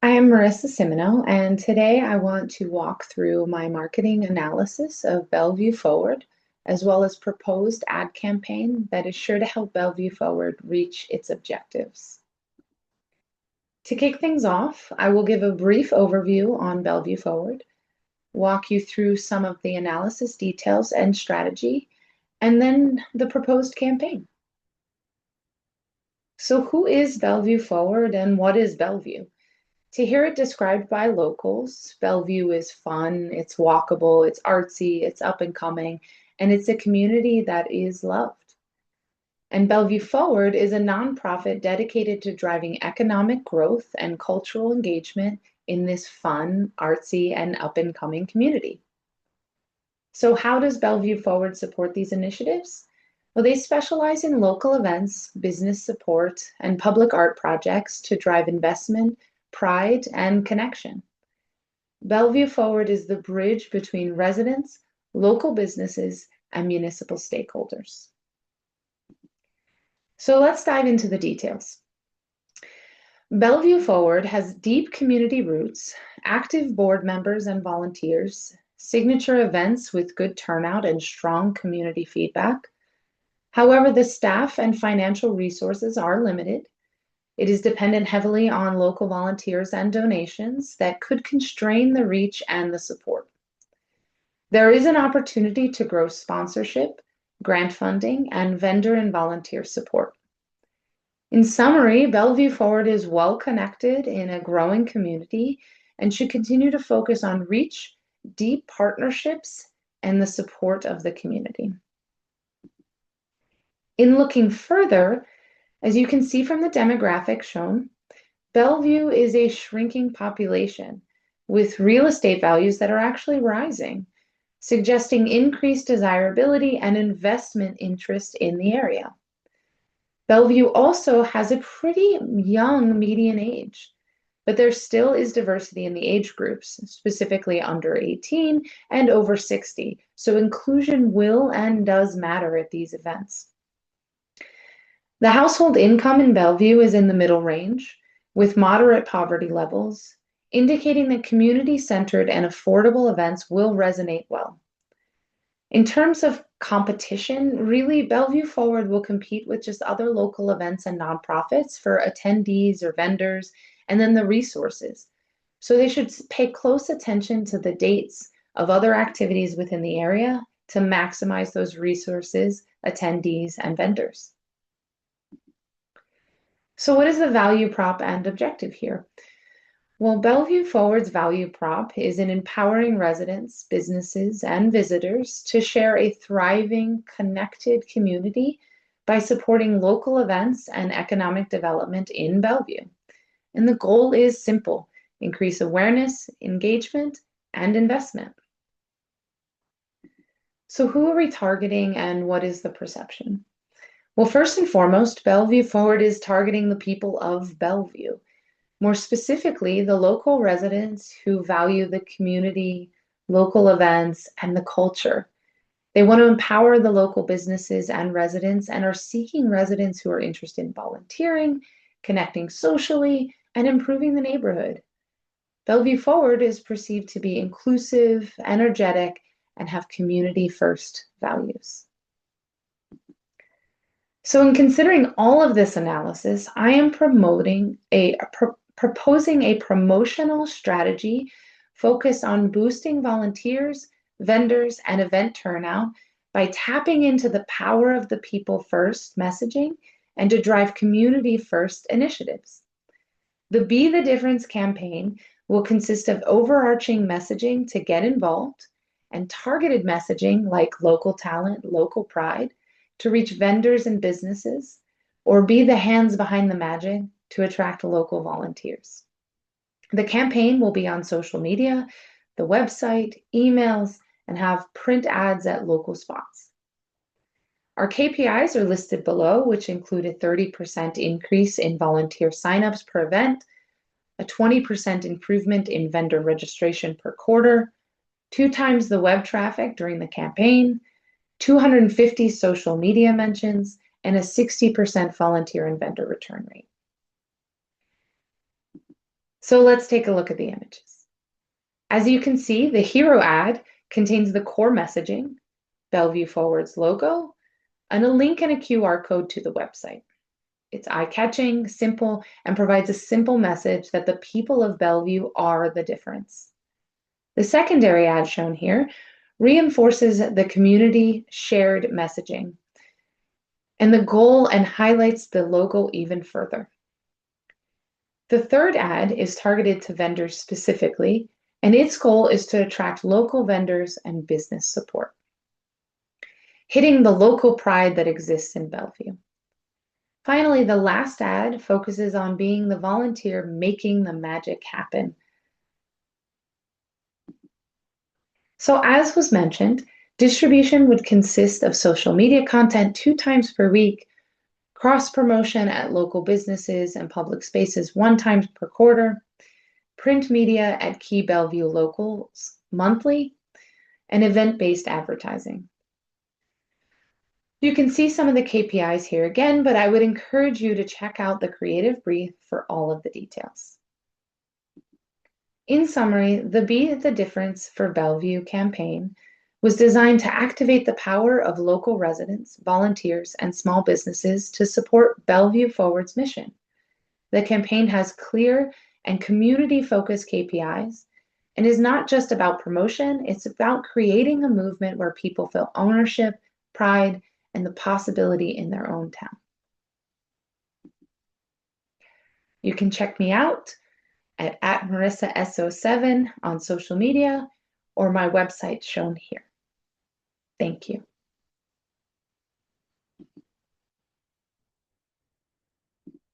I am MarissaCimino, and today I want to walk through my marketing analysis of Bellevue Forward, as well as proposed ad campaign that is sure to help Bellevue Forward reach its objectives. To kick things off, I will give a brief overview on Bellevue Forward, walk you through some of the analysis details and strategy, and then the proposed campaign. So who is Bellevue Forward and what is Bellevue? To hear it described by locals, Bellevue is fun, it's walkable, it's artsy, it's up and coming, and it's a community that is loved. And Bellevue Forward is a nonprofit dedicated to driving economic growth and cultural engagement in this fun, artsy, and up and coming community. So how does Bellevue Forward support these initiatives? Well, they specialize in local events, business support, and public art projects to drive investment, pride, and connection. Bellevue Forward is the bridge between residents, local businesses, and municipal stakeholders. So let's dive into the details. Bellevue Forward has deep community roots, active board members and volunteers, signature events with good turnout and strong community feedback. However, the staff and financial resources are limited. It is dependent heavily on local volunteers and donations that could constrain the reach and the support. There is an opportunity to grow sponsorship, grant funding, and vendor and volunteer support. In summary, Bellevue Forward is well connected in a growing community and should continue to focus on reach, deep partnerships, and the support of the community. In looking further, as you can see from the demographics shown, Bellevue is a shrinking population with real estate values that are actually rising, suggesting increased desirability and investment interest in the area. Bellevue also has a pretty young median age, but there still is diversity in the age groups, specifically under 18 and over 60, so inclusion will and does matter at these events. The household income in Bellevue is in the middle range, with moderate poverty levels, indicating that community-centered and affordable events will resonate well. In terms of competition, really, Bellevue Forward will compete with just other local events and nonprofits for attendees or vendors, and then the resources. So they should pay close attention to the dates of other activities within the area to maximize those resources, attendees, and vendors. So what is the value prop and objective here? Well, Bellevue Forward's value prop is in empowering residents, businesses, and visitors to share a thriving, connected community by supporting local events and economic development in Bellevue. And the goal is simple: increase awareness, engagement, and investment. So who are we targeting and what is the perception? Well, first and foremost, Bellevue Forward is targeting the people of Bellevue. More specifically, the local residents who value the community, local events, and the culture. They want to empower the local businesses and residents and are seeking residents who are interested in volunteering, connecting socially, and improving the neighborhood. Bellevue Forward is perceived to be inclusive, energetic, and have community-first values. So in considering all of this analysis, I am proposing a promotional strategy focused on boosting volunteers, vendors, and event turnout by tapping into the power of the people first messaging and to drive community first initiatives. The Be the Difference campaign will consist of overarching messaging to get involved and targeted messaging like local talent, local pride, to reach vendors and businesses, or be the hands behind the magic to attract local volunteers. The campaign will be on social media, the website, emails, and have print ads at local spots. Our KPIs are listed below, which include a 30% increase in volunteer signups per event, a 20% improvement in vendor registration per quarter, 2 times the web traffic during the campaign, 250 social media mentions, and a 60% volunteer and vendor return rate. So let's take a look at the images. As you can see, the hero ad contains the core messaging, Bellevue Forward's logo, and a link and a QR code to the website. It's eye-catching, simple, and provides a simple message that the people of Bellevue are the difference. The secondary ad shown here reinforces the community shared messaging and the goal and highlights the logo even further. The third ad is targeted to vendors specifically, and its goal is to attract local vendors and business support, hitting the local pride that exists in Bellevue. Finally, the last ad focuses on being the volunteer making the magic happen. So as was mentioned, distribution would consist of social media content 2 times per week, cross-promotion at local businesses and public spaces 1 time per quarter, print media at key Bellevue locals monthly, and event-based advertising. You can see some of the KPIs here again, but I would encourage you to check out the creative brief for all of the details. In summary, the Be the Difference for Bellevue campaign was designed to activate the power of local residents, volunteers, and small businesses to support Bellevue Forward's mission. The campaign has clear and community-focused KPIs and is not just about promotion, it's about creating a movement where people feel ownership, pride, and the possibility in their own town. You can check me out at MarissaSO7 on social media or my website shown here. Thank you.